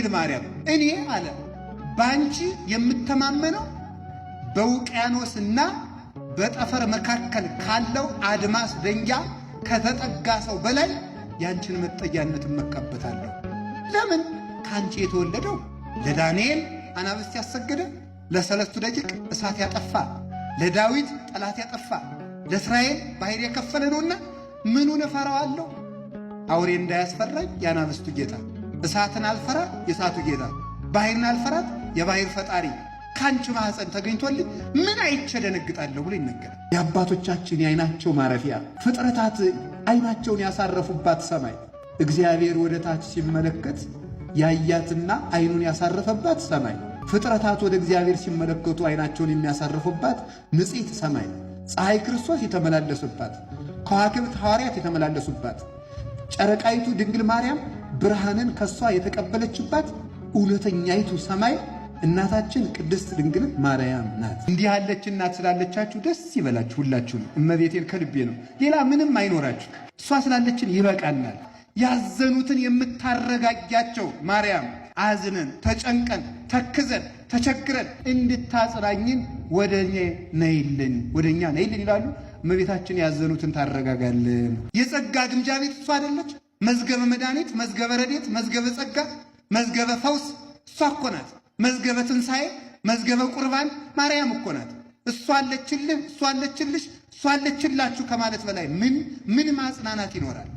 ድንግል ማርያም እኔ አለ ባንቺ የምተማመነው በውቅያኖስና በጠፈር መካከል ካለው አድማስ ደንጊያ ከተጠጋ ሰው በላይ ያንቺን መጠጊያነት መቀበታለሁ። ለምን ካንቺ የተወለደው ለዳንኤል አናብስት ያሰገደ፣ ለሰለስቱ ደቂቅ እሳት ያጠፋ፣ ለዳዊት ጠላት ያጠፋ፣ ለእስራኤል ባህር የከፈለ ነውና ምኑን እፈራዋለሁ? አውሬ እንዳያስፈራኝ የአናብስቱ ጌታ፣ እሳትን አልፈራ የእሳቱ ጌታ፣ ባህርን አልፈራት የባህር ፈጣሪ ካንቺ ማህፀን ተገኝቶልኝ ምን አይቼ ደነግጣለሁ ብሎ ይነገራል። የአባቶቻችን የዓይናቸው ማረፊያ ፍጥረታት ዓይናቸውን ያሳረፉባት ሰማይ እግዚአብሔር ወደ ታች ሲመለከት ያያትና ዓይኑን ያሳረፈባት ሰማይ፣ ፍጥረታት ወደ እግዚአብሔር ሲመለከቱ ዓይናቸውን የሚያሳርፉባት ንጽሕት ሰማይ፣ ፀሐይ ክርስቶስ የተመላለሱባት፣ ከዋክብት ሐዋርያት የተመላለሱባት፣ ጨረቃይቱ ድንግል ማርያም ብርሃንን ከሷ የተቀበለችባት እውነተኛይቱ ሰማይ እናታችን ቅድስት ድንግል ማርያም ናት። እንዲህ ያለች እናት ስላለቻችሁ ደስ ይበላችሁ። ሁላችሁም እመቤቴን ከልቤ ነው፣ ሌላ ምንም አይኖራችሁ። እሷ ስላለችን ይበቃናል። ያዘኑትን የምታረጋጊያቸው ማርያም አዝነን ተጨንቀን ተክዘን ተቸግረን እንድታጽናኝን ወደኛ ነይልን ይላሉ። እመቤታችን ያዘኑትን ታረጋጋልን። የጸጋ ግምጃ ቤት እሷ አይደለች? መዝገበ መድኃኒት፣ መዝገበ ረድኤት፣ መዝገበ ጸጋ፣ መዝገበ ፈውስ እሷ እኮ ናት። መዝገበ ትንሣኤ፣ መዝገበ ቁርባን ማርያም እኮ ናት። እሷ አለችልህ፣ እሷ አለችልሽ፣ እሷ አለችላችሁ ከማለት በላይ ምን ማጽናናት ይኖራል?